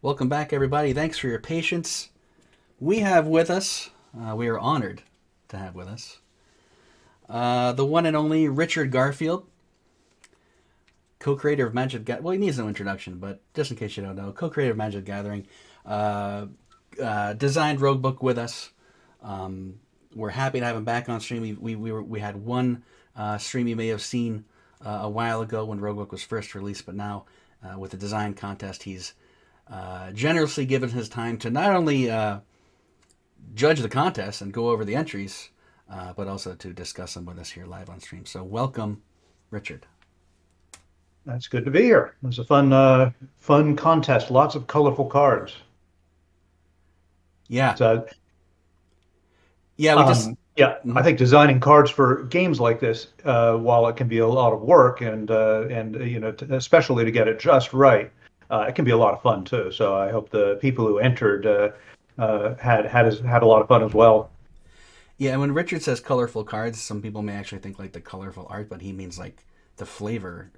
Welcome back, everybody. Thanks for your patience. We have with us, we are honored to have with us, the one and only Richard Garfield, co-creator of Magic Gathering. Well, he needs no introduction, but just in case you don't know, co-creator of Magic Gathering, designed Roguebook with us. We're happy to have him back on stream. We had one stream you may have seen a while ago when Roguebook was first released, but now with the design contest, he's generously given his time to not only judge the contest and go over the entries, but also to discuss them with us here live on stream. So welcome, Richard. That's good to be here. It was a fun contest. Lots of colorful cards. Yeah, So, yeah, we just yeah, I mhm. think designing cards for games like this, while it can be a lot of work especially to get it just right, it can be a lot of fun too. So I hope the people who entered had a lot of fun as well. Yeah. And when Richard says colorful cards, some people may actually think like the colorful art, but he means like the flavor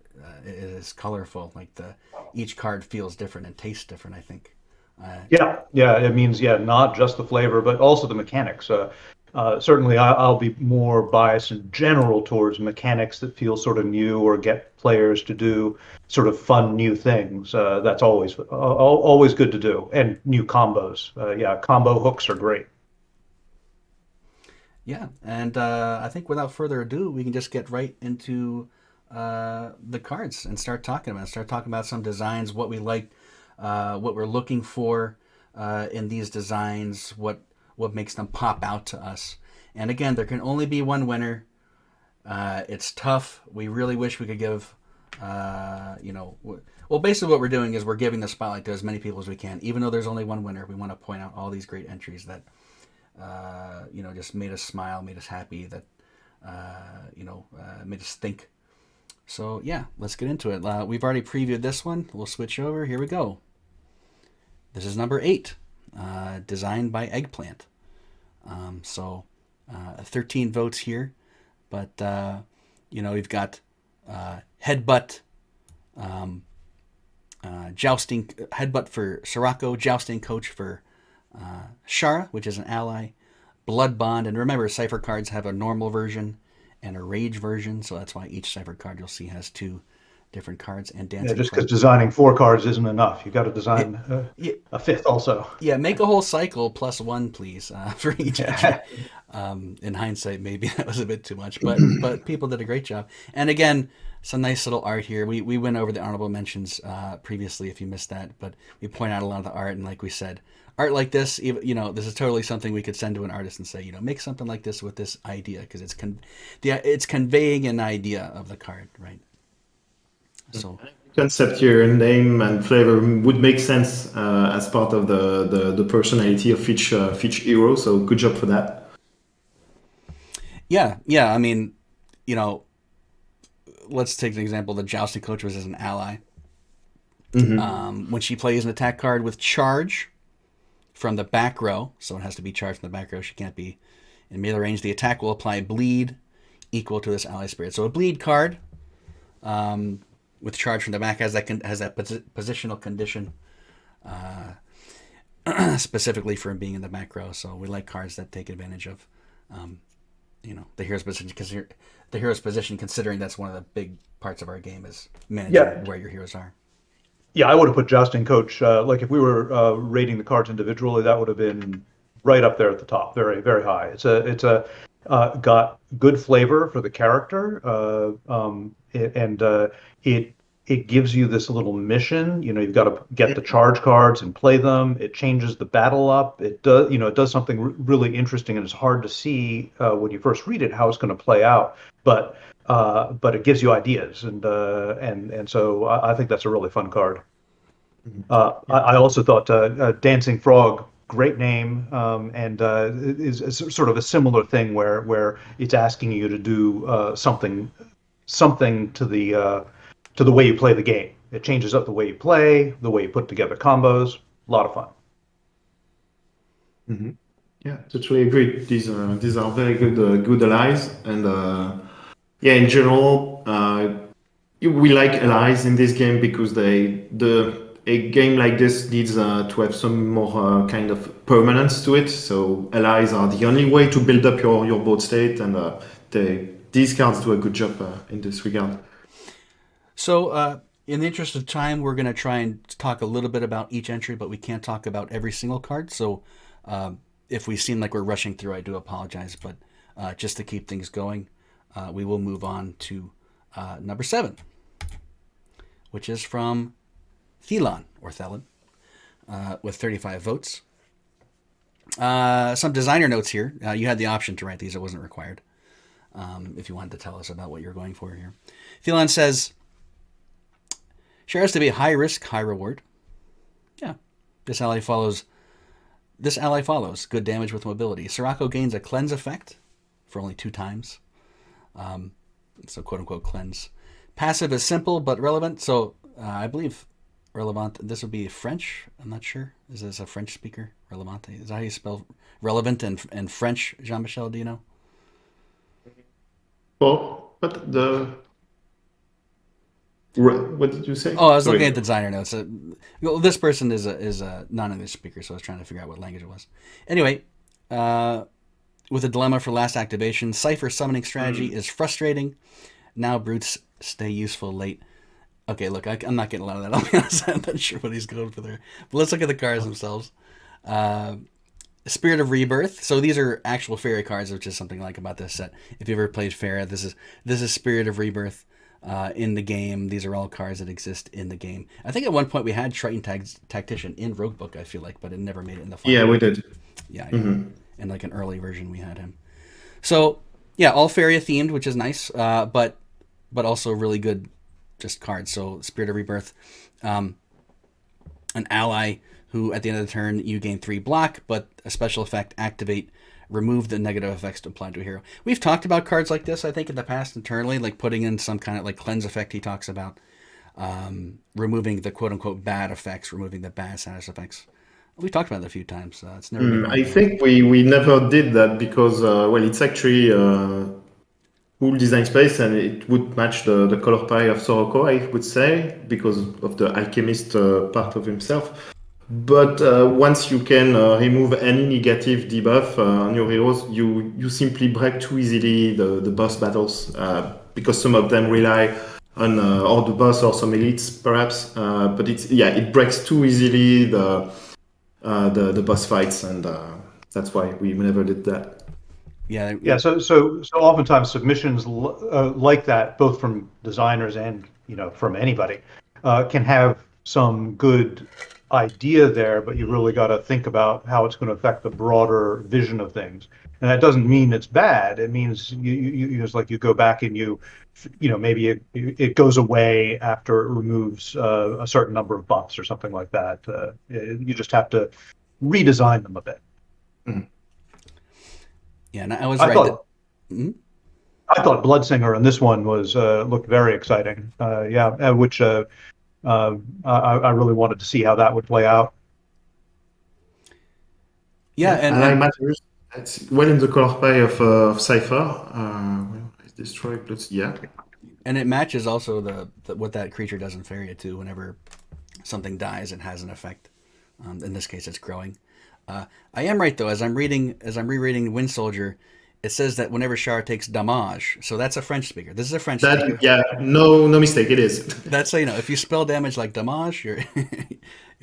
is colorful. Like the each card feels different and tastes different. I think. Yeah, it means not just the flavor, but also the mechanics. Certainly, I'll be more biased in general towards mechanics that feel sort of new or get players to do sort of fun new things. That's always good to do, and new combos. Yeah, combo hooks are great. Yeah, and I think without further ado, we can just get right into the cards and start talking about it. Start talking about some designs, what we like, what we're looking for in these designs, what makes them pop out to us. And again, there can only be one winner. It's tough. We really wish we could give, well, basically what we're doing is we're giving the spotlight to as many people as we can. Even though there's only one winner, we want to point out all these great entries that just made us smile, made us happy, that made us think. So yeah, let's get into it. We've already previewed this one. We'll switch over. Here we go. This is number 8, designed by Eggplant. 13 votes here, but we've got headbutt, jousting headbutt for Sirocco, jousting coach for Shara, which is an ally, blood bond, and remember, cipher cards have a normal version and a rage version, so that's why each cipher card you'll see has two different cards. And Yeah, dancing just because frog. designing 4 cards isn't enough. You got to Yeah, design yeah, a fifth also. yeah, make a whole cycle plus one, please, for each entry. In hindsight, maybe that was a bit too much, but people did a great job. And again, some nice little art here. We went over the honorable mentions previously, if you missed that, but we point out a lot of the art. And like we said, art like this, this is totally something we could send to an artist and say, make something like this with this idea, because it's conveying an idea of the card, right? So Concept here, name and flavor would make sense as part of the personality of each hero. So good job for that. yeah. I mean, you know, let's take an example. The jousting coach was as an ally. Hmm. When she plays an attack card with charge from the back row, so it has to be charged from the back row. She can't be in melee range. The attack will apply bleed equal to this ally spirit. So a bleed card with charge from the back has that positional condition specifically for being in the back row. So we like cards that take advantage of um, the hero's position, because the hero's position, considering that's one of the big parts of our game, is managing Yeah, where your heroes are. yeah, I would have put Jousting Coach, like if we were rating the cards individually, that would have been right up there at the top, very, very high. It's got good flavor for the character, and it gives you this little mission. You've got to get the charge cards and play them. It changes the battle up. It does something really interesting, and it's hard to see when you first read it how it's going to play out. But it gives you ideas, and so I think that's a really fun card. I also thought Dancing Frog, great name, and is sort of a similar thing where it's asking you to do something to the way you play the game. It changes up the way you play, the way you put together combos. A lot of fun. Hmm. Yeah, totally agree. These are very good allies, and yeah, in general, we like allies in this game because a game like this needs to have some more kind of permanence to it. So allies are the only way to build up your board state, and these cards do a good job in this regard. So, in the interest of time, we're going to try and talk a little bit about each entry, but we can't talk about every single card. So, if we seem like we're rushing through, I do apologize. But just to keep things going, we will move on to number 7, which is from THELON, or THELON, with 35 votes. Some designer notes here. You had the option to write these. It wasn't required. If you wanted to tell us about what you're going for here. THELON says, shares to be high risk, high reward. Yeah. This ally follows good damage with mobility. Sirocco gains a cleanse effect for only 2 times. So quote unquote cleanse. Passive is simple but relevant. So I believe relevant, this would be French. I'm not sure. Is this a French speaker? Relevant. Is that how you spell relevant in French, Jean-Michel? Do you know? Well, what did you say? Oh, I was looking at the designer notes. Well, this person is a non-English speaker, so I was trying to figure out what language it was. Anyway, with a dilemma for last activation, Cypher summoning strategy is frustrating. Now brutes stay useful late. Okay, look, I'm not getting a lot of that. I'll be honest. I'm not sure what he's going for there. But let's look at the cards themselves. Spirit of Rebirth. So these are actual fairy cards, which is something I like about this set. If you ever played Fair, this is Spirit of Rebirth in the game. These are all cards that exist in the game. I think at one point we had Triton Tactician in Roguebook, I feel like, but it never made it in the final. Yeah, we did. Yeah, in like an early version we had him. So yeah, all Faria themed, which is nice, but also really good just cards. So Spirit of Rebirth, an ally who at the end of the turn you gain 3 block, but a special effect, activate, remove the negative effects to apply to a hero. We've talked about cards like this, I think, in the past internally, like putting in some kind of like cleanse effect. He talks about removing the quote unquote bad effects, removing the bad status effects. We've talked about it a few times. It's never been I think we never did that because well, it's actually cool design space, and it would match the color pie of Soroko, I would say, because of the alchemist part of himself. But once you can remove any negative debuff on your heroes, you simply break too easily the boss battles because some of them rely on or the boss or some elites perhaps. But it breaks too easily the boss fights, and that's why we never did that. Yeah. So oftentimes submissions like that, both from designers and from anybody, can have some good idea there, but you really got to think about how it's going to affect the broader vision of things. And that doesn't mean it's bad. It means you just like you go back and maybe it goes away after it removes a certain number of buffs or something like that. You just have to redesign them a bit. Yeah, and I was right. I thought Bloodsinger in this one was looked very exciting. Which I really wanted to see how that would play out. Yeah, and matters. It's well in the color pie of Cypher. Destroy plus, yeah. And it matches also the what that creature does in Faria too. Whenever something dies, it has an effect. In this case, it's growing. I am right though. As I'm rereading Wind Soldier, it says that whenever Char takes damage, so that's a French speaker. This is a French speaker. Yeah, no mistake, it is. That's so if you spell damage like damage, you're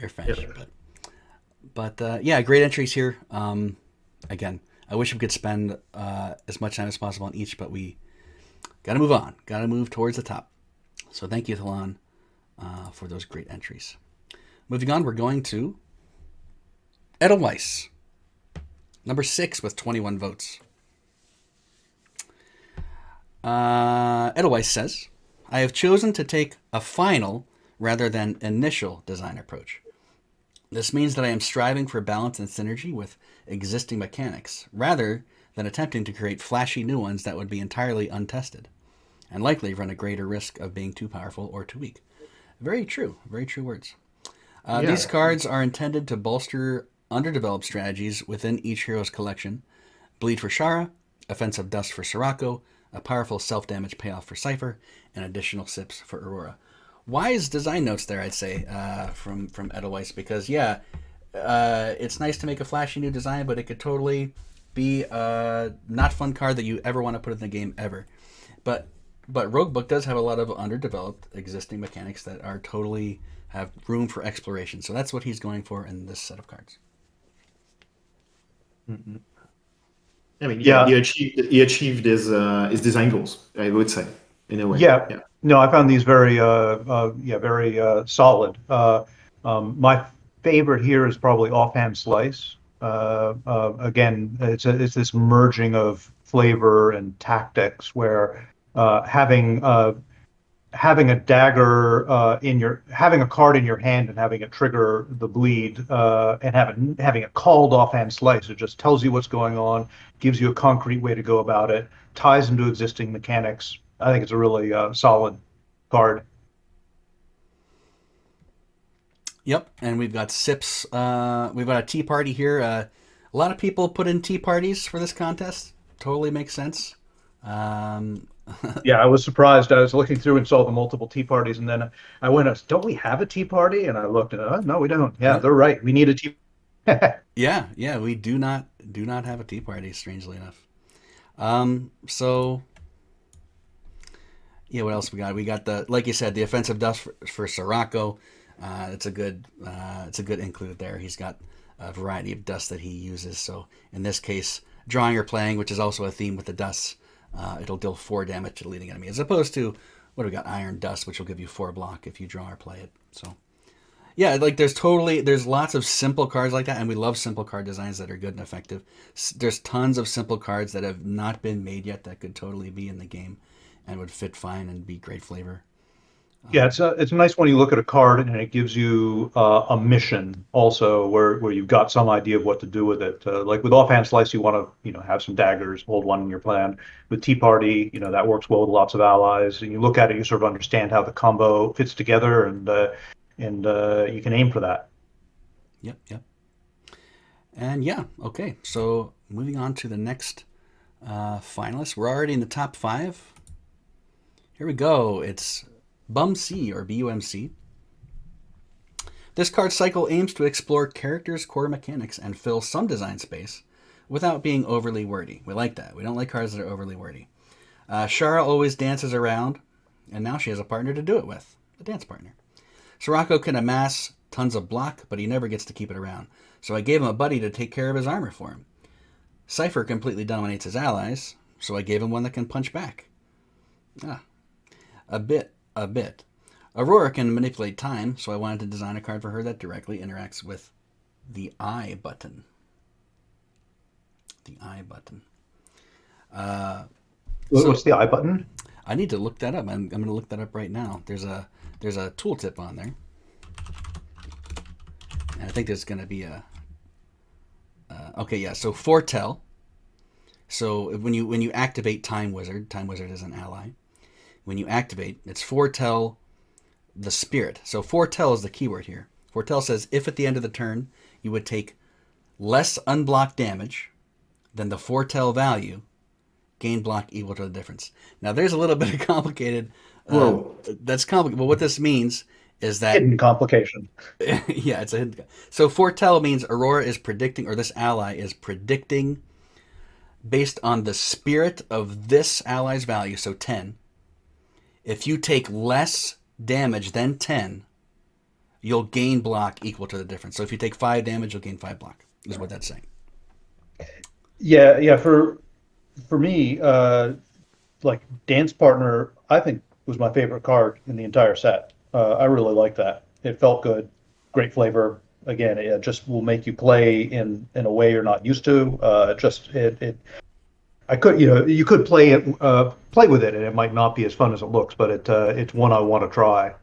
French. Yep. But yeah, great entries here. Again, I wish we could spend as much time as possible on each, but we got to move on. Got to move towards the top. So thank you, THELON, for those great entries. Moving on, we're going to Edelweiss, number 6 with 21 votes. Edelweiss says, I have chosen to take a final rather than initial design approach. This means that I am striving for balance and synergy with existing mechanics, rather than attempting to create flashy new ones that would be entirely untested, and likely run a greater risk of being too powerful or too weak. Very true words. These cards are intended to bolster underdeveloped strategies within each hero's collection. Bleed for Shara, Offensive Dust for Sirocco, a powerful self-damage payoff for Cypher, and additional sips for Aurora. wise design notes there, I'd say, from Edelweiss, because it's nice to make a flashy new design, but it could totally be a not fun card that you ever want to put in the game ever. But Roguebook does have a lot of underdeveloped existing mechanics that are totally have room for exploration. So that's what he's going for in this set of cards. Mm-hmm. I mean, yeah, he achieved his design goals, I would say, in a way. Yeah. No, I found these very very solid. My favorite here is probably Offhand Slice. Again, it's this merging of flavor and tactics where having a dagger having a card in your hand and having it trigger the bleed and having it called Offhand Slice. It just tells you what's going on, gives you a concrete way to go about it, ties into existing mechanics. I think it's a really solid card. Yep, and we've got sips. We've got a tea party here. A lot of people put in tea parties for this contest. Totally makes sense. Yeah, I was surprised. I was looking through and saw the multiple tea parties, and then I went, "Don't we have a tea party?" And I looked, and no, we don't. Yeah, they're right. We need a tea. Yeah, we do not have a tea party. Strangely enough. So yeah, what else we got? We got like you said, the offensive dust for Sirocco. It's a good include there. He's got a variety of dust that he uses. So in this case, drawing or playing, which is also a theme with the dusts, it'll deal 4 damage to the leading enemy, as opposed to what do we got? Iron Dust, which will give you 4 block if you draw or play it. So yeah, like there's lots of simple cards like that, and we love simple card designs that are good and effective. There's tons of simple cards that have not been made yet that could totally be in the game and would fit fine and be great flavor. Yeah, it's nice when you look at a card and it gives you a mission also where you've got some idea of what to do with it. Like with Offhand Slice, you want to have some daggers, hold one in your plan. With Tea Party, that works well with lots of allies. And you look at it, you sort of understand how the combo fits together, and you can aim for that. Yep. And okay. So moving on to the next finalist, we're already in the top 5. Here we go. It's BUMC or BUMC. This card cycle aims to explore characters' core mechanics and fill some design space without being overly wordy. We like that. We don't like cards that are overly wordy. Shara always dances around, and now she has a partner to do it with, a dance partner. Sirocco can amass tons of block, but he never gets to keep it around, so I gave him a buddy to take care of his armor for him. Cypher completely dominates his allies, so I gave him one that can punch back. A bit. Aurora can manipulate time, so I wanted to design a card for her that directly interacts with the I button. The I button. What's the I button? I need to look that up. I'm going to look that up right now. There's a tooltip on there, and I think there's going to be a. Okay, yeah. So foretell. So when you activate Time Wizard is an ally. When you activate, it's foretell the spirit. So foretell is the keyword here. Foretell says if at the end of the turn you would take less unblocked damage than the foretell value, gain block equal to the difference. Now there's a little bit of complicated. That's complicated. But what this means is that hidden complication. Yeah, it's a hidden. So foretell means Aurora is predicting, or this ally is predicting, based on the spirit of this ally's value. So 10. If you take less damage than 10, you'll gain block equal to the difference. So if you take 5 damage, you'll gain 5 block, is what that's saying. Yeah. For me, like Dance Partner, I think was my favorite card in the entire set. I really like that. It felt good, great flavor. Again, it just will make you play in a way you're not used to. You could play with it, and it might not be as fun as it looks, but it's one I want to try.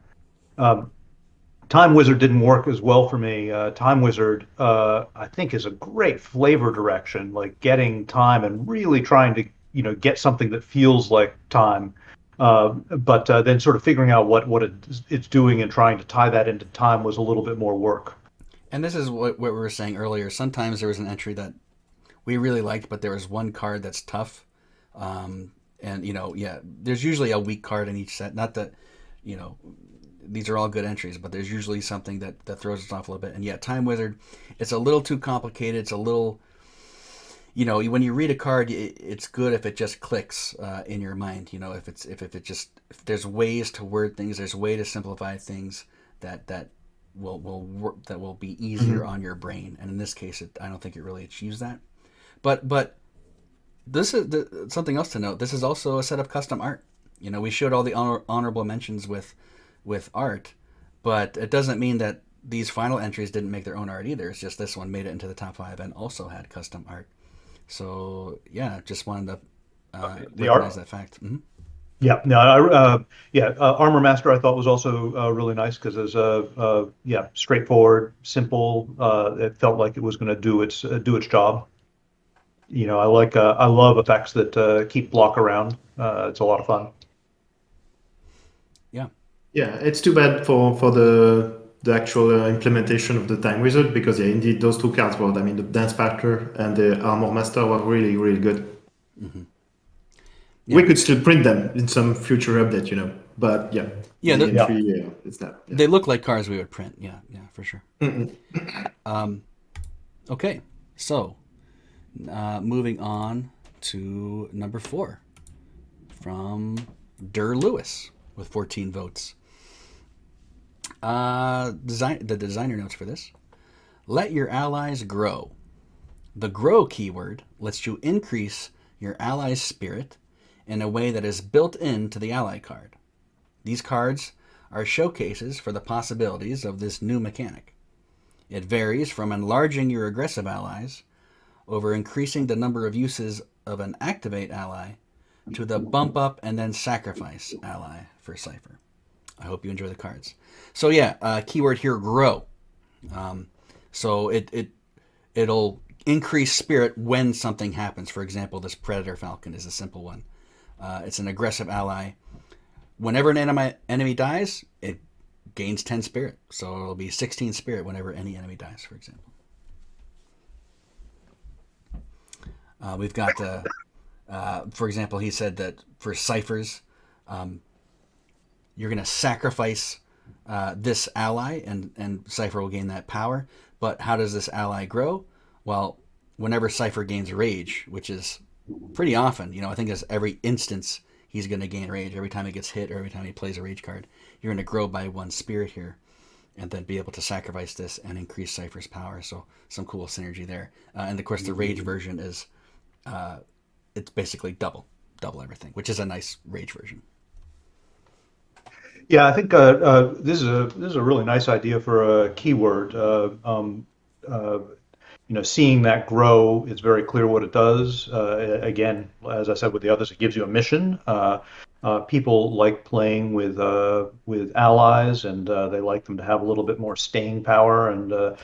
Time Wizard didn't work as well for me. Time Wizard, I think, is a great flavor direction, like getting time and really trying to get something that feels like time, but then sort of figuring out what it's doing and trying to tie that into time was a little bit more work. And this is what we were saying earlier. Sometimes there was an entry that we really liked, but there was one card that's tough. And, there's usually a weak card in each set. Not that, these are all good entries, but there's usually something that throws us off a little bit. And yet, Time Wizard, it's a little too complicated. It's a little, when you read a card, it's good if it just clicks in your mind. If there's ways to word things, there's a way to simplify things that will work, that will be easier on your brain. And in this case, I don't think it really achieves that. But this is something else to note. This is also a set of custom art. We showed all the honorable mentions with art, but it doesn't mean that these final entries didn't make their own art either. It's just this one made it into the top 5 and also had custom art. So yeah, just wanted to recognize that fact. Mm-hmm. Yeah, no, Armor Master I thought was also really nice because it was straightforward, simple. It felt like it was going to do its job. I love effects that keep block around. It's a lot of fun. Yeah, it's too bad for the actual implementation of the Time Wizard because indeed those two cards were, the Dance Factor and the Armor Master were really, really good. Mm-hmm. Yeah. We could still print them in some future update, but it's not. Yeah. They look like cards we would print. Yeah, for sure. Okay, so moving on to number 4 from DERLEWIS with 14 votes. The designer notes for this: let your allies grow. The grow keyword lets you increase your allies' spirit in a way that is built into the ally card. These cards are showcases for the possibilities of this new mechanic. It varies from enlarging your aggressive allies over increasing the number of uses of an activate ally to the bump up and then sacrifice ally for Cypher. I hope you enjoy the cards. So keyword here, grow. So it'll increase spirit when something happens. For example, this Predator Falcon is a simple one. It's an aggressive ally. Whenever an enemy dies, it gains 10 spirit. So it'll be 16 spirit whenever any enemy dies, for example. We've got, for example, he said that for ciphers, you're going to sacrifice this ally, and Cypher will gain that power. But how does this ally grow? Well, whenever Cypher gains rage, which is pretty often, I think it's every instance he's going to gain rage. Every time he gets hit or every time he plays a rage card, you're going to grow by 1 spirit here and then be able to sacrifice this and increase Cypher's power. So some cool synergy there. And of course, the rage version is it's basically double everything, which is a nice rage version. Yeah, I think this is a really nice idea for a keyword. Seeing that grow, it's very clear what it does. Again, as I said with the others, it gives you a mission. People like playing with allies, and they like them to have a little bit more staying power and a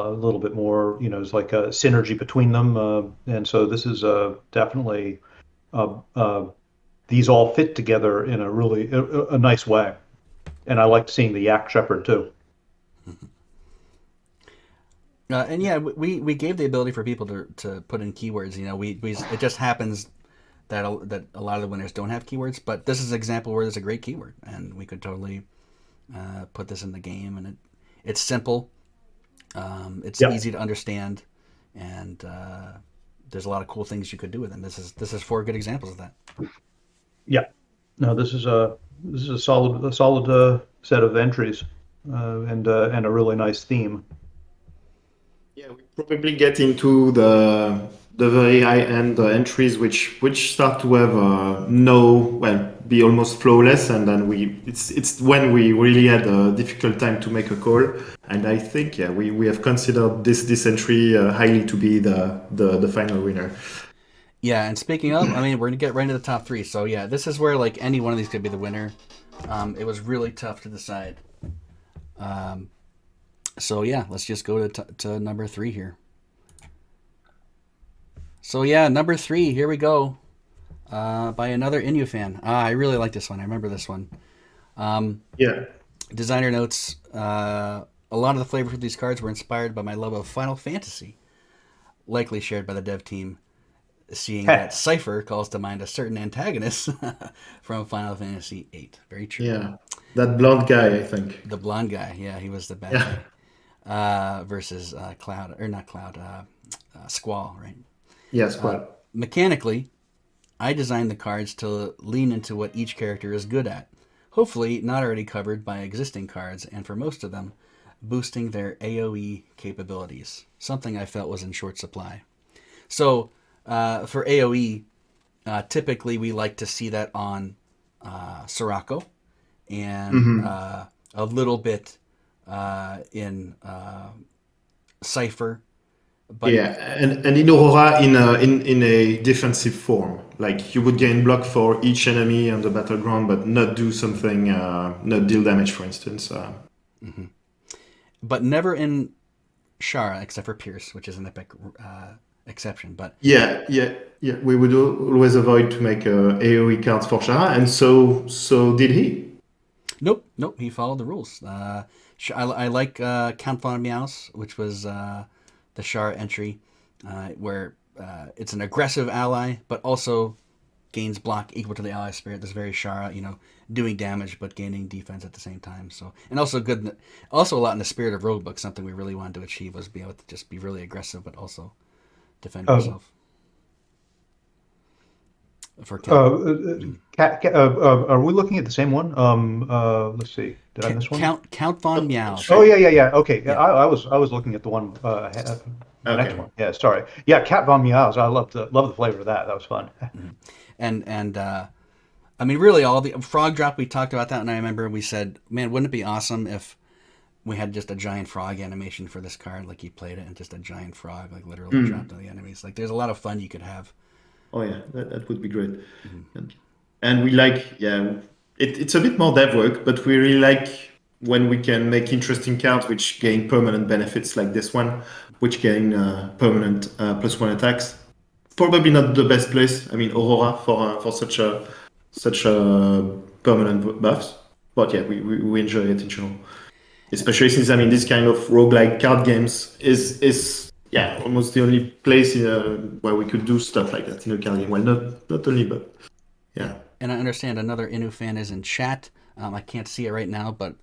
little bit more, it's like a synergy between them. And so this is definitely these all fit together in a really a nice way. And I liked seeing the Yak Shepherd too. And we gave the ability for people to put in keywords. It just happens that a lot of the winners don't have keywords, but this is an example where there's a great keyword, and we could totally put this in the game. And it's simple, it's easy to understand, and there's a lot of cool things you could do with them. This is 4 good examples of that. Yeah, no, this is a solid set of entries, and a really nice theme. Yeah, we probably get into the very high-end entries, which start to have be almost flawless, and then it's when we really had a difficult time to make a call. And I think we have considered this entry highly to be the final winner. Yeah, and speaking of, we're gonna get right into the top 3. So this is where any one of these could be the winner. It was really tough to decide. So let's just go to number 3 here. So number 3, here we go. By another Inu fan. I really like this one. I remember this one. Designer notes, a lot of the flavors of these cards were inspired by my love of Final Fantasy, likely shared by the dev team, seeing that Cypher calls to mind a certain antagonist from Final Fantasy VIII. Very true. Yeah. That blonde guy, I think. The blonde guy, yeah, he was the bad Yeah, guy. Versus Cloud, or not Cloud, Squall, right? yes, well, Mechanically, I designed the cards to lean into what each character is good at. Hopefully, not already covered by existing cards, and for most of them, boosting their AoE capabilities, something I felt was in short supply. So, for AoE, typically we like to see that on Sirocco and hmm a little bit in Cypher, but yeah, and in Aurora in a defensive form, like you would gain block for each enemy on the battleground, but not do something, not deal damage, for instance. never in Shara except for Pierce, which is an epic exception. But Yeah, yeah, yeah. We would always avoid to make AoE cards for Shara, and so did he. nope, nope, he followed the rules. I like Count Von Meows, which was the Shara entry, where it's an aggressive ally, but also gains block equal to the ally spirit. This very Shara, doing damage but gaining defense at the same time. So, and also good, also a lot in the spirit of Roguebook. Something we really wanted to achieve was be able to just be really aggressive, but also defend Uh, yourself. For Count, are we looking at the same one? Let's see. Did I miss one? Count Von Meows. Oh, yeah. Okay. Yeah, Yeah. I was looking at the one the next Okay. one. Yeah, sorry. Yeah, Cat Von Meows. I love the flavor of that. That was fun. And I mean, really, all the frog drop, we talked about that, and I remember we said, man, wouldn't it be awesome if we had just a giant frog animation for this card, like you played it, and just a giant frog, like literally dropped on the enemies. Like, there's a lot of fun you could have. Oh yeah, that would be great. And we like, yeah, it's a bit more dev work, but we really like when we can make interesting cards which gain permanent benefits like this one, which gain permanent +1 attacks. Probably not the best place. I mean, Aurora for such a permanent buffs. But yeah, we enjoy it in general. Especially since I mean this kind of roguelike card games is yeah almost the only place where we could do stuff like that in a card game. Well, not only, but yeah. And I understand another Inu fan is in chat. I can't see it right now, but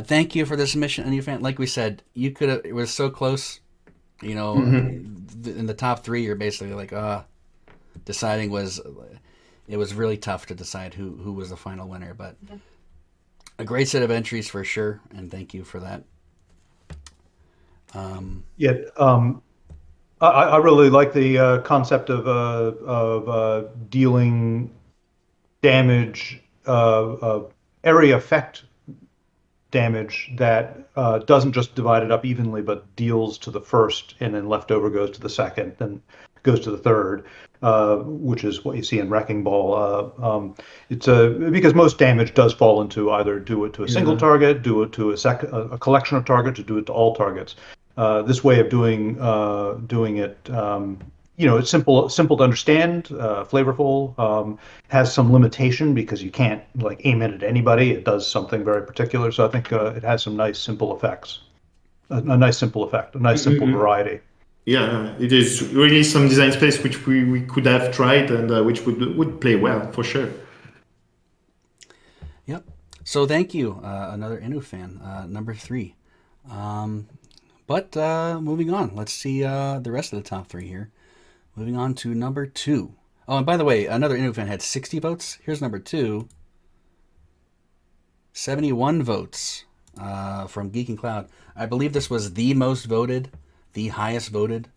thank you for the submission, Inu fan. Like we said, you could have. It was so close. In the top three, you're basically like, deciding was. It was really tough to decide who was the final winner, but a great set of entries for sure, and thank you for that. Yeah, I really like the concept of dealing damage, area effect damage that doesn't just divide it up evenly, but deals to the first, and then leftover goes to the second, then goes to the third, which is what you see in Wrecking Ball. It's because most damage does fall into either do it to a single target, do it to a collection of targets, or do it to all targets. This way of doing it, it's simple to understand, flavorful, has some limitation because you can't like aim it at anybody. It does something very particular. So I think it has some nice simple effects, a nice simple effect, a nice simple variety. Yeah, it is really some design space which we could have tried and which would play well for sure. Yep. So thank you, another Inu fan, number 3. But moving on, let's see the rest of the top 3 here. Moving on to number 2. Oh, and by the way, another Inu fan had 60 votes. Here's number 2. 71 votes from GeekKingCloud. I believe this was the most voted, the highest voted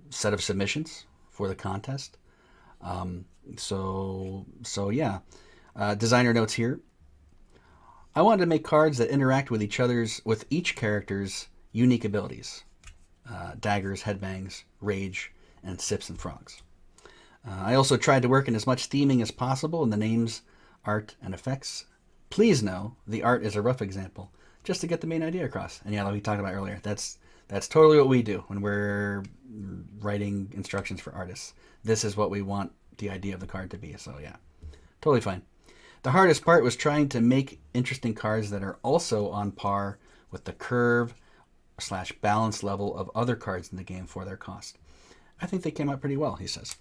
set of submissions for the contest. So yeah. Designer notes here. I wanted to make cards that interact with each character's unique abilities. Daggers, headbangs, rage, and sips and frogs. I also tried to work in as much theming as possible in the names, art, and effects. Please know the art is a rough example, just to get the main idea across. And yeah, like we talked about earlier, that's totally what we do when we're writing instructions for artists. This is what we want the idea of the card to be. So yeah, totally fine. The hardest part was trying to make interesting cards that are also on par with the curve/balance level of other cards in the game for their cost. I think they came out pretty well, he says.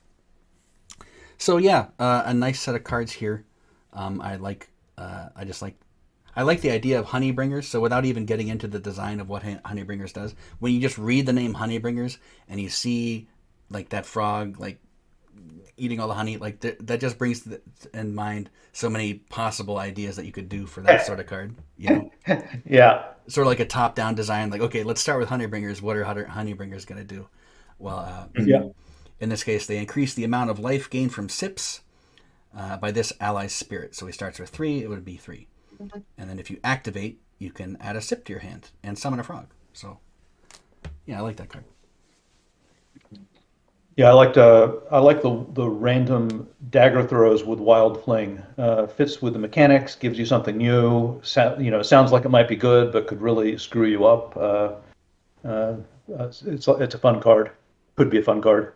So yeah, a nice set of cards here. I like the idea of Honeybringers. So without even getting into the design of what Honeybringers does, when you just read the name Honeybringers and you see like that frog like eating all the honey, like that just brings in mind so many possible ideas that you could do for that sort of card. You know, Yeah. sort of like a top-down design. Like, okay, let's start with Honeybringers. What are Honeybringers going to do? Well, Yeah. in this case, they increase the amount of life gained from sips by this ally's spirit. So he starts with 3. It would be 3. And then if you activate, you can add a sip to your hand and summon a frog. So, yeah, I like that card. Yeah, I like the random dagger throws with Wild Fling. Fits with the mechanics, gives you something new. Sounds like it might be good, but could really screw you up. It's a fun card. Could be a fun card.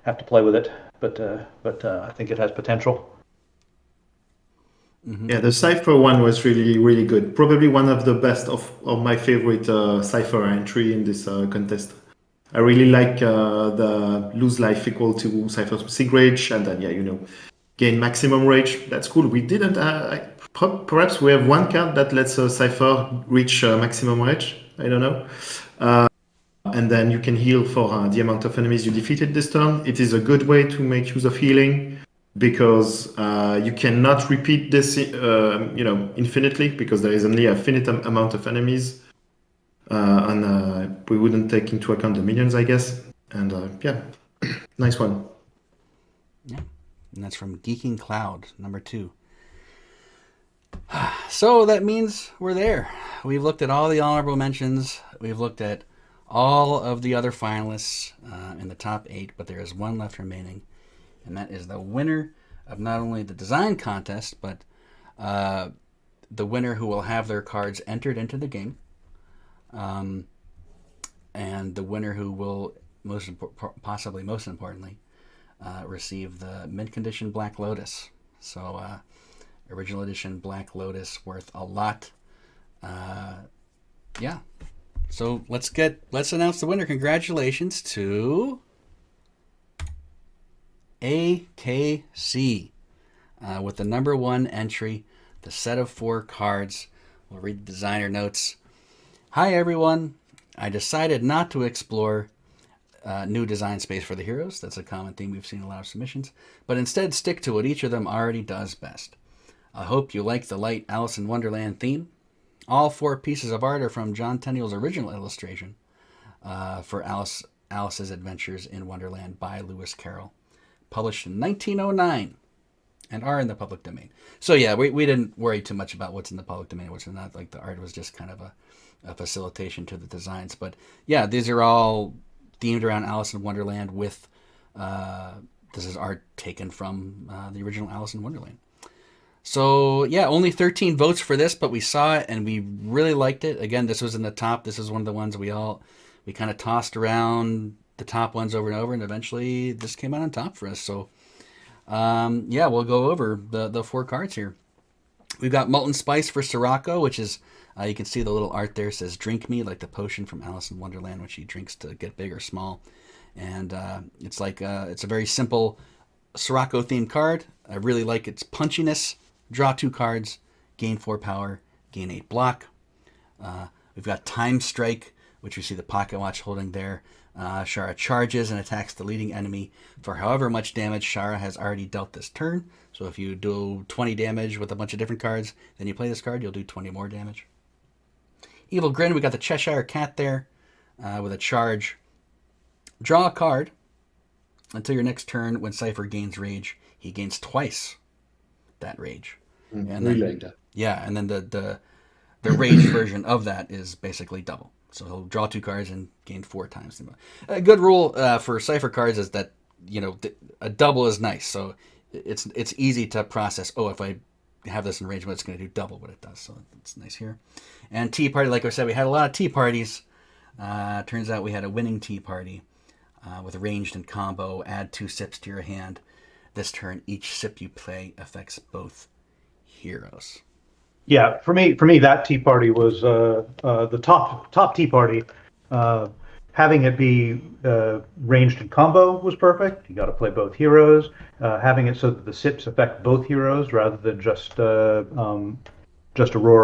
Have to play with it, but I think it has potential. Yeah, the Cypher one was really, really good. Probably one of the best of my favorite Cypher entry in this contest. I really like the lose life equal to Cypher's Sig Rage, and then, gain maximum rage. That's cool. We didn't, perhaps we have one card that lets Cypher reach maximum rage. I don't know. And then you can heal for the amount of enemies you defeated this turn. It is a good way to make use of healing, because you cannot repeat this, infinitely, because there is only a finite amount of enemies, and we wouldn't take into account the minions, I guess. And nice one. Yeah, and that's from GeekKINGCLOUD, number 2. So that means we're there. We've looked at all the honorable mentions. We've looked at all of the other finalists in the top 8, but there is one left remaining. And that is the winner of not only the design contest, but the winner who will have their cards entered into the game. And the winner who will, possibly most importantly, receive the mint condition Black Lotus. So original edition Black Lotus, worth a lot. Yeah. So let's announce the winner. Congratulations to AKC with the number 1 entry, the set of 4 cards. We'll read the designer notes. Hi everyone. I decided not to explore new design space for the heroes. That's a common theme we've seen in a lot of submissions. But instead stick to what each of them already does best. I hope you like the light Alice in Wonderland theme. All 4 pieces of art are from John Tenniel's original illustration for Alice's Adventures in Wonderland by Lewis Carroll, published in 1909, and are in the public domain. So yeah, we didn't worry too much about what's in the public domain, what's not. Like, the art was just kind of a facilitation to the designs. But yeah, these are all themed around Alice in Wonderland with, this is art taken from the original Alice in Wonderland. So yeah, only 13 votes for this, but we saw it and we really liked it. Again, this was in the top. This is one of the ones we kind of tossed around the top ones over and over, and eventually this came out on top for us. So yeah, we'll go over the 4 cards here. We've got Molten Spice for Sirocco, which is, you can see the little art there says "Drink Me," like the potion from Alice in Wonderland, which she drinks to get big or small. And it's like it's a very simple Sirocco themed card. I really like its punchiness. Draw 2 cards, gain 4 power, gain 8 block. We've got Time Strike, which you see the pocket watch holding there. Shara charges and attacks the leading enemy for however much damage Shara has already dealt this turn. So if you do 20 damage with a bunch of different cards, then you play this card, you'll do 20 more damage. Evil Grin, we got the Cheshire Cat there with a charge. Draw a card until your next turn. When Cypher gains rage, he gains twice that rage. And then, like that. Yeah, and then the rage version of that is basically double. So he'll draw 2 cards and gain 4 times. A good rule for Cypher cards is that, a double is nice. So it's easy to process. Oh, if I have this in rage, but it's going to do double what it does. So it's nice here. And Tea Party, like I said, we had a lot of tea parties. Turns out we had a winning tea party with ranged and combo. Add 2 sips to your hand. This turn, each sip you play affects both heroes. Yeah, for me, that tea party was the top tea party. having it be ranged in combo was perfect. You got to play both heroes. Having it so that the SIPs affect both heroes rather than just Aurora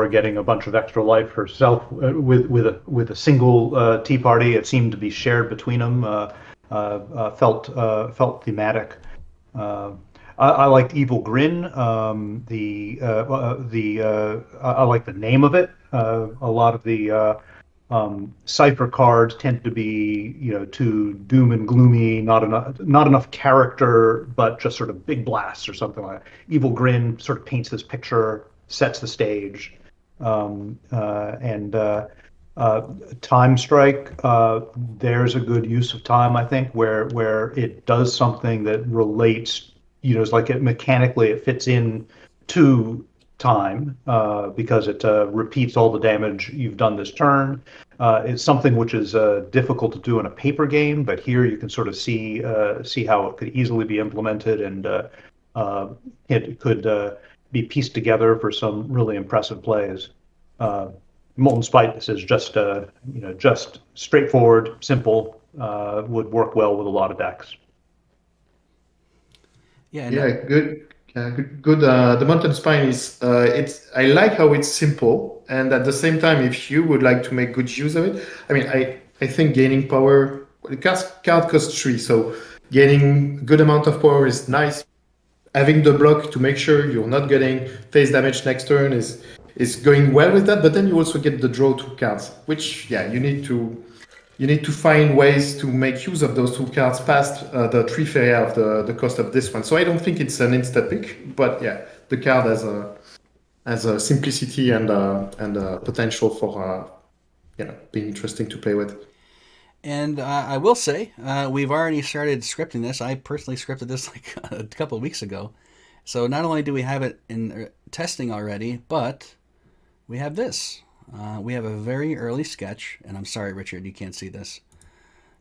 getting a bunch of extra life herself with a single tea party. It seemed to be shared between them. Felt thematic. I liked Evil Grin. I like the name of it. A lot of the cipher cards tend to be, too doom and gloomy, not enough character, but just sort of big blasts or something like that. Evil Grin sort of paints this picture, sets the stage, and Time Strike. There's a good use of time, I think, where it does something that relates. It's like mechanically it fits in to time because it repeats all the damage you've done this turn. It's something which is difficult to do in a paper game, but here you can sort of see how it could easily be implemented, and it could be pieced together for some really impressive plays. Molten Spite, this is just straightforward, simple, would work well with a lot of decks. Yeah, Yeah, good. Good. The Mountain Spine is I like how it's simple, and at the same time, if you would like to make good use of it, I mean, I think gaining power. The card costs 3, so gaining good amount of power is nice. Having the block to make sure you're not getting face damage next turn is going well with that. But then you also get the draw 2 cards, which you need to find ways to make use of those 2 cards past the 3 area of the cost of this one. So I don't think it's an insta pick, but yeah, the card has a simplicity and a potential for being interesting to play with. and I will say we've already started scripting this. I personally scripted this like a couple of weeks ago. So not only do we have it in testing already, but we have this. We have a very early sketch, and I'm sorry, Richard, you can't see this,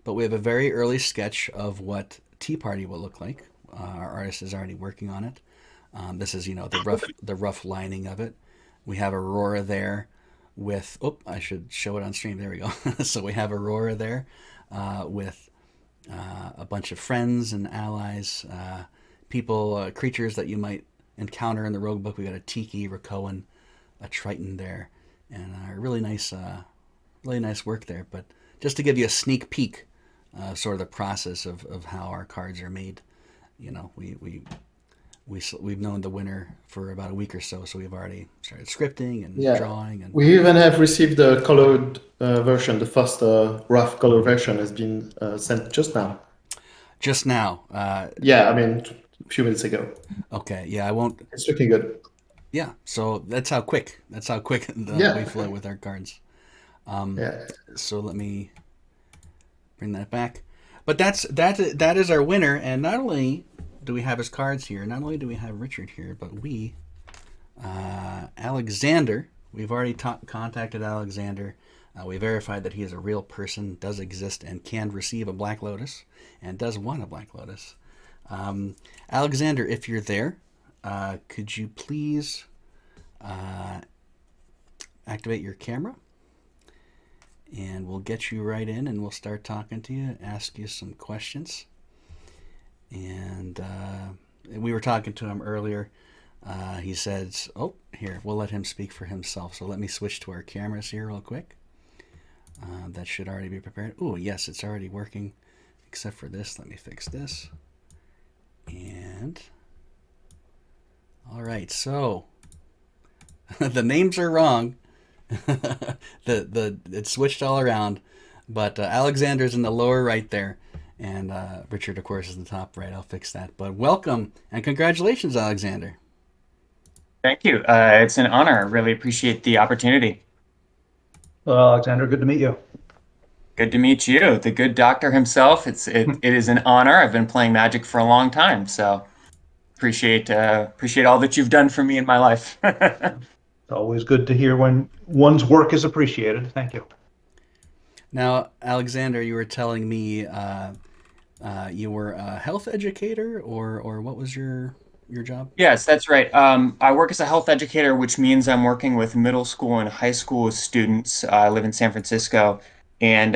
but we have a very early sketch of what Tea Party will look like. Our artist is already working on it. This is, the rough lining of it. We have Aurora there with, I should show it on stream. There we go. So we have Aurora there with a bunch of friends and allies, people, creatures that you might encounter in the Roguebook. We got a Tiki, Rakoan, a Triton there, and really nice work there. But just to give you a sneak peek, sort of the process of how our cards are made, we've known the winner for about a week or so, so we've already started scripting and drawing. And we even have received the colored version. The first rough color version has been sent just now. Just now. Yeah, I mean, a few minutes ago. Okay. Yeah, I won't. It's looking good. Yeah. So that's how quick we flow with our cards. So let me bring that back. But that is our winner, and not only do we have his cards here, not only do we have Richard here, but Alexander, we've already contacted Alexander. We verified that he is a real person, does exist, and can receive a Black Lotus, and does want a Black Lotus. Alexander, if you're there, could you please activate your camera? And we'll get you right in, and we'll start talking to you, ask you some questions. And we were talking to him earlier. He says, here, we'll let him speak for himself. So let me switch to our cameras here real quick. That should already be prepared. Oh, yes, it's already working, except for this. Let me fix this. And all right, so the names are wrong. It switched all around, but Alexander's in the lower right there, and Richard, of course, is in the top right. I'll fix that. But welcome and congratulations, Alexander. Thank you. It's an honor. I really appreciate the opportunity. Well, Alexander, good to meet you. Good to meet you, the good doctor himself. It is an honor. I've been playing Magic for a long time, so appreciate all that you've done for me in my life. It's always good to hear when one's work is appreciated. Thank you. Now, Alexander, you were telling me you were a health educator, or what was your job? Yes, that's right. I work as a health educator, which means I'm working with middle school and high school students. I live in San Francisco, and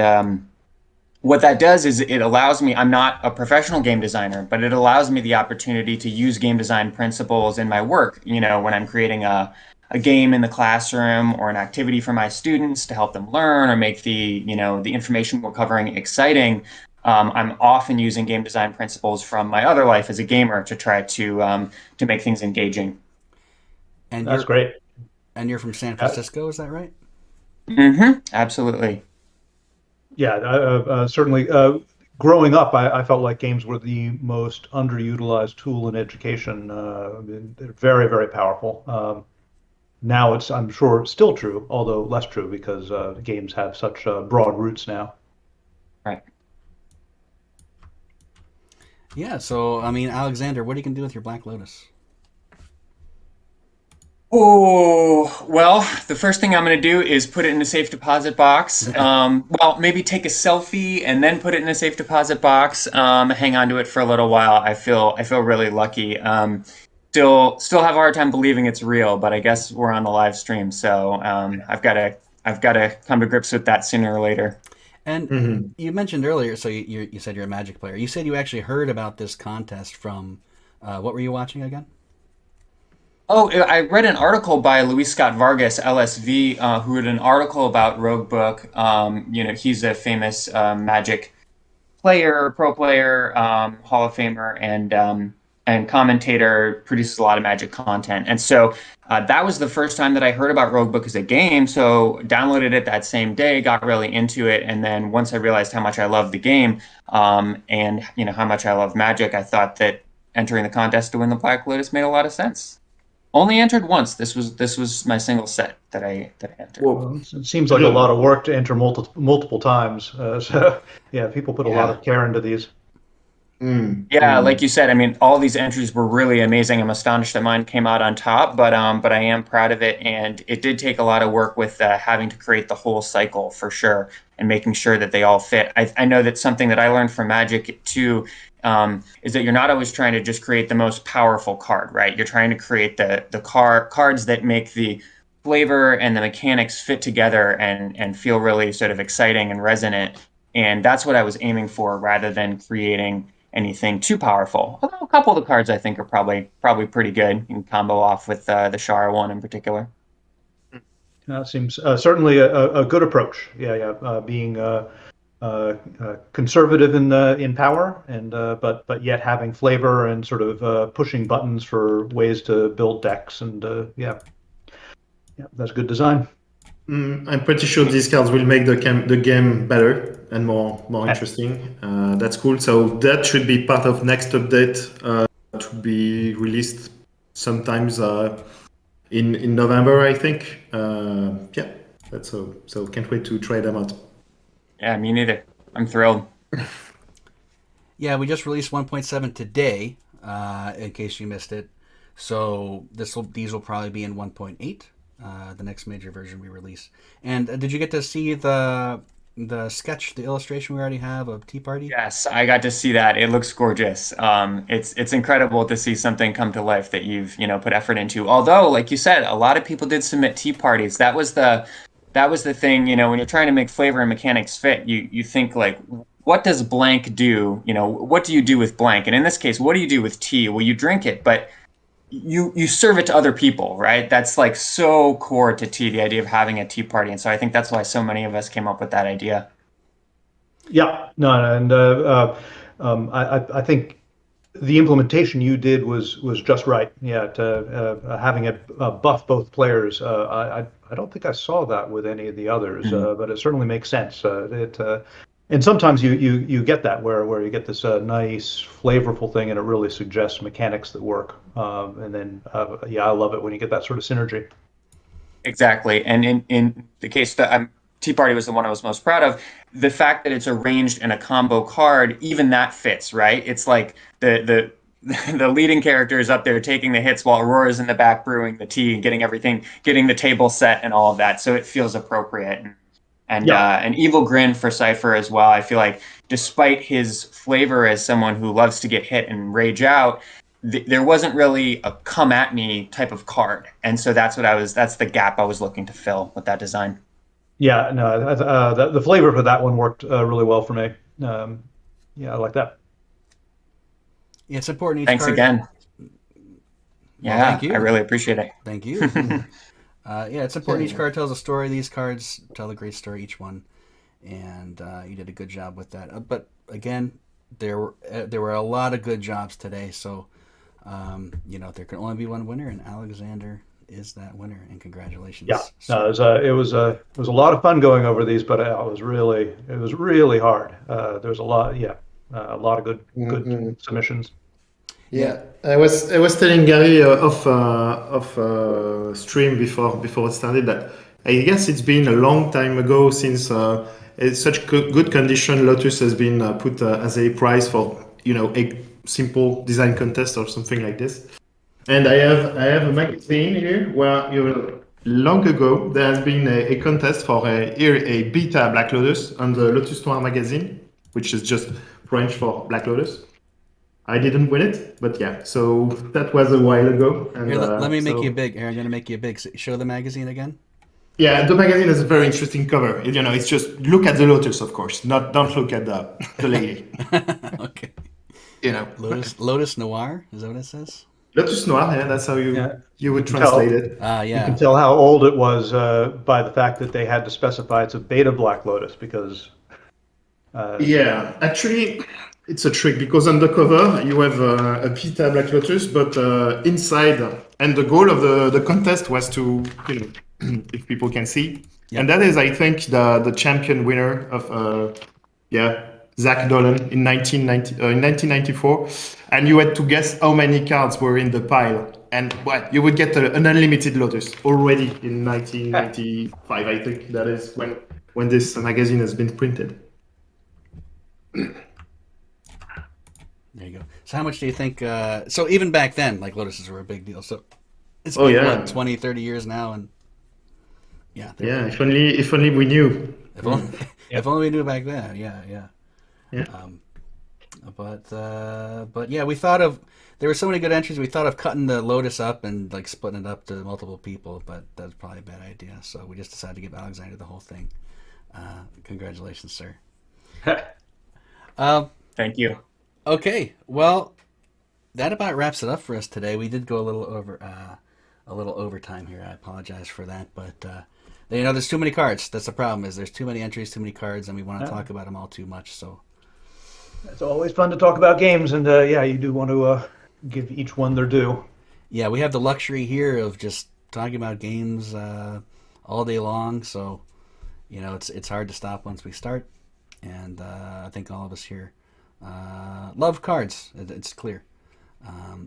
what that does is it allows me, I'm not a professional game designer, but it allows me the opportunity to use game design principles in my work. You know, when I'm creating a game in the classroom or an activity for my students to help them learn or make the, you know, the information we're covering exciting. I'm often using game design principles from my other life as a gamer to try to make things engaging. And That's great. And you're from San Francisco, is that right? Absolutely. Yeah, certainly. Growing up, I felt like games were the most underutilized tool in education. They're very, very powerful. Now it's, I'm sure, still true, although less true because games have such broad roots now. Right. Yeah. So, I mean, Alexander, what are you going to do with your Black Lotus? Oh, well, the first thing I'm going to do is put it in a safe deposit box. Well, maybe take a selfie and then put it in a safe deposit box. Hang on to it for a little while. I feel really lucky. Still have a hard time believing it's real, but I guess we're on a live stream, so I've got to come to grips with that sooner or later. And you mentioned earlier, so you said you're a Magic player. You said you actually heard about this contest from, what were you watching again? Oh, I read an article by Luis Scott Vargas, LSV, who wrote an article about Roguebook. You know, he's a famous Magic player, pro player, Hall of Famer, and commentator. Produces a lot of Magic content, and so that was the first time that I heard about Roguebook as a game. So downloaded it that same day, got really into it, and then once I realized how much I loved the game, and you know how much I love Magic, I thought that entering the contest to win the Black Lotus made a lot of sense. Only entered once. This was my single set that I entered. Well, It seems like a lot of work to enter multiple times. So yeah, people put a lot Yeah. of care into these. Yeah, like you said, I mean, all these entries were really amazing. I'm astonished that mine came out on top, but I am proud of it, and it did take a lot of work with having to create the whole cycle for sure, and making sure that they all fit. I know that something that I learned from Magic too is that you're not always trying to just create the most powerful card, right? You're trying to create the cards that make the flavor and the mechanics fit together and feel really sort of exciting and resonant. And that's what I was aiming for, rather than creating anything too powerful. Although a couple of the cards I think are probably pretty good. You can combo off with the Shara one in particular. That seems certainly a good approach. Yeah, yeah. Being conservative in power, and but yet having flavor and sort of pushing buttons for ways to build decks, and yeah, that's good design. I'm pretty sure these cards will make the game better and more interesting. That's cool. So that should be part of next update to be released sometimes in November, I think. Yeah, that's so can't wait to try them out. Yeah, me neither. I'm thrilled. Yeah, we just released 1.7 today, in case you missed it. So these will probably be in 1.8, the next major version we release. And did you get to see the sketch, the illustration we already have of Tea Party? Yes, I got to see that. It looks gorgeous. It's incredible to see something come to life that you've put effort into. Although, like you said, a lot of people did submit tea parties. That was the thing. When you're trying to make flavor and mechanics fit, you think like, what does blank do? What do you do with blank? And in this case, what do you do with tea? Well, you drink it, but you serve it to other people, right? That's like so core to tea, the idea of having a tea party. And so I think that's why so many of us came up with that idea. Yeah, no, and I think the implementation you did was just right. Yeah, to having it buff both players. I don't think I saw that with any of the others, but it certainly makes sense. And sometimes you get that where you get this nice flavorful thing, and it really suggests mechanics that work. And then yeah, I love it when you get that sort of synergy. Exactly. And in the case that Tea Party was the one I was most proud of, the fact that it's arranged in a combo card, even that fits, right? It's like the the leading character is up there taking the hits while Aurora's in the back brewing the tea and getting the table set and all of that. So it feels appropriate. And an evil grin for Cypher as well. I feel like despite his flavor as someone who loves to get hit and rage out, there wasn't really a come at me type of card. And so that's the gap I was looking to fill with that design. Yeah, no, the flavor for that one worked really well for me. Yeah, I like that. Yeah, it's important. Each Thanks card. again. Well, Yeah, thank you. I really appreciate it. Thank you. Yeah, it's important. Each card tells a story. These cards tell a great story, each one, and you did a good job with that. But again, there were a lot of good jobs today. So, there can only be one winner, and Alexander is that winner. And congratulations. Yeah, no, it was a lot of fun going over these, but it was really hard. There was a lot of good submissions. Yeah, I was telling Gary off stream before it started that I guess it's been a long time ago since it's such good condition Lotus has been put as a prize for a simple design contest or something like this. And I have a magazine here where long ago there has been a contest for a beta Black Lotus on the Lotus Noir magazine, which is just French for Black Lotus. I didn't win it, but yeah, so that was a while ago. And, Here, let me make you big. Here, I'm going to make you big. Show the magazine again. Yeah, the magazine has a very interesting cover. It's just look at the Lotus, of course. Don't look at the lady. Okay. Lotus Noir, is that what it says? Lotus Noir, yeah, that's how you would translate it. Yeah. You can tell how old it was by the fact that they had to specify it's a beta Black Lotus because. Yeah, actually, it's a trick because on the cover you have a beta Black Lotus, but inside, and the goal of the contest was to, if people can see, and that is, I think, the champion winner of, Zach Dolan in 1994, and you had to guess how many cards were in the pile, and you would get an unlimited Lotus already in 1995. I think that is when this magazine has been printed. There you go. So how much do you think, so even back then, like Lotuses were a big deal. So it's been, what, 20, 30 years now, and if only we knew. If only we knew back then. Yeah. But yeah, we thought of, there were so many good entries, we thought of cutting the Lotus up and like splitting it up to multiple people, but that's probably a bad idea. So we just decided to give Alexander the whole thing. Congratulations, sir. Thank you. Okay, well, that about wraps it up for us today. We did go a little overtime here. I apologize for that, but there's too many cards. That's the problem. Is there's too many entries, too many cards, and we want to talk about them all too much. So it's always fun to talk about games, and you do want to give each one their due. Yeah, we have the luxury here of just talking about games all day long. So it's hard to stop once we start. And I think all of us here love cards. It's clear,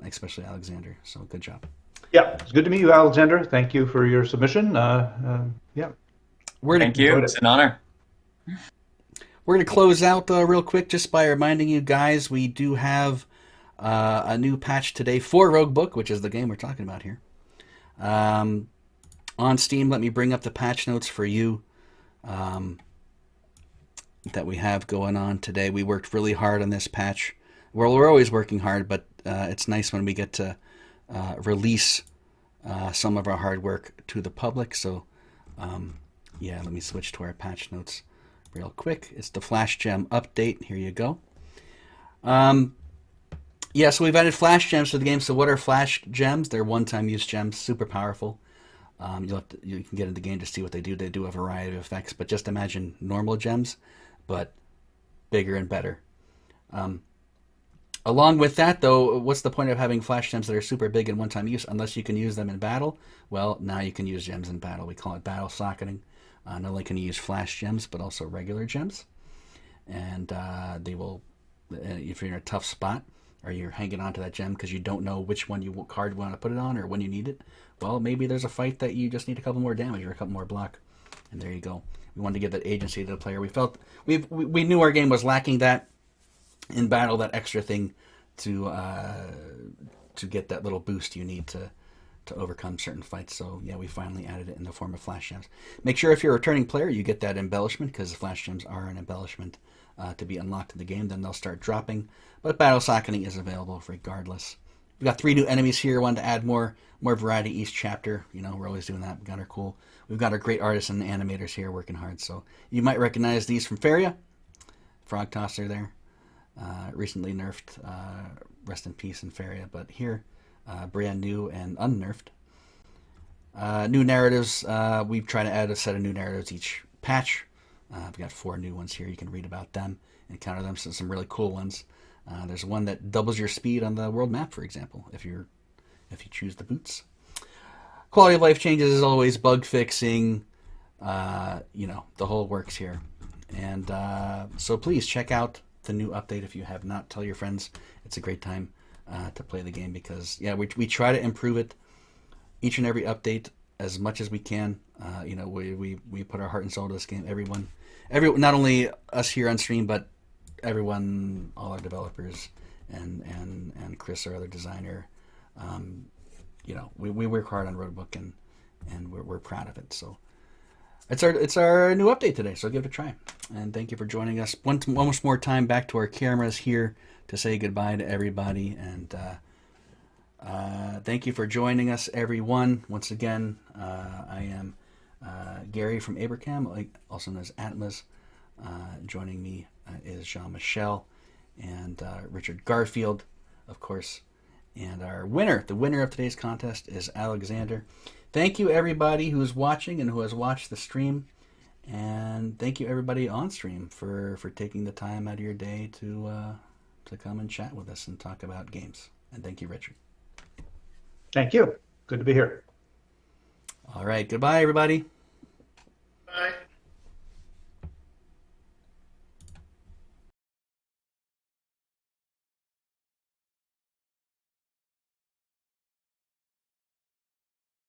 especially Alexander. So good job. Yeah, it's good to meet you, Alexander. Thank you for your submission. Thank you. It's an honor. We're going to close out real quick just by reminding you guys we do have a new patch today for Roguebook, which is the game we're talking about here. On Steam, let me bring up the patch notes for you. That we have going on today. We worked really hard on this patch. Well, we're always working hard, but it's nice when we get to release some of our hard work to the public. So, let me switch to our patch notes real quick. It's the Flash Gem update. Here you go. So we've added Flash Gems to the game. So what are Flash Gems? They're one-time use gems, super powerful. You can get in the game to see what they do. They do a variety of effects, but just imagine normal gems, but bigger and better. Along with that, though, what's the point of having flash gems that are super big and one-time use unless you can use them in battle? Well, now you can use gems in battle. We call it battle socketing. Not only can you use flash gems, but also regular gems. And they will, if you're in a tough spot, or you're hanging on to that gem because you don't know which card you want to put it on or when you need it, well, maybe there's a fight that you just need a couple more damage or a couple more block. And there you go. We wanted to give that agency to the player. We felt we knew our game was lacking that in battle, that extra thing to get that little boost you need to overcome certain fights. So yeah, we finally added it in the form of flash gems. Make sure if you're a returning player, you get that embellishment, because flash gems are an embellishment to be unlocked in the game. Then they'll start dropping. But battle socketing is available regardless. We've got 3 new enemies here. Wanted to add more variety each chapter. You know, we're always doing that. We've got our great artists and animators here working hard. So you might recognize these from Feria frog tosser there. Recently nerfed, rest in peace Inferia, but here, brand new and unnerfed. New narratives, we've tried to add a set of new narratives each patch. We've got 4 new ones here. You can read about them and counter them. So some really cool ones. There's one that doubles your speed on the world map, for example, if you choose the boots. Quality of life changes as always, bug fixing, the whole works here. And so please check out the new update if you have not. Tell your friends. It's a great time to play the game because, we try to improve it each and every update as much as we can. We put our heart and soul to this game. Everyone, not only us here on stream, but everyone, all our developers and Chris, our other designer. We work hard on Roguebook and we're proud of it. So it's our new update today. So give it a try. And thank you for joining us. One more time back to our cameras here to say goodbye to everybody. And thank you for joining us, everyone. Once again, I am Gary from Abrakam, also known as Atlas. Joining me is Jean-Michel and Richard Garfield, of course. And our winner, the winner of today's contest, is Alexander. Thank you, everybody who's watching and who has watched the stream. And thank you, everybody on stream, for taking the time out of your day to come and chat with us and talk about games. And thank you, Richard. Thank you. Good to be here. All right. Goodbye, everybody. Bye.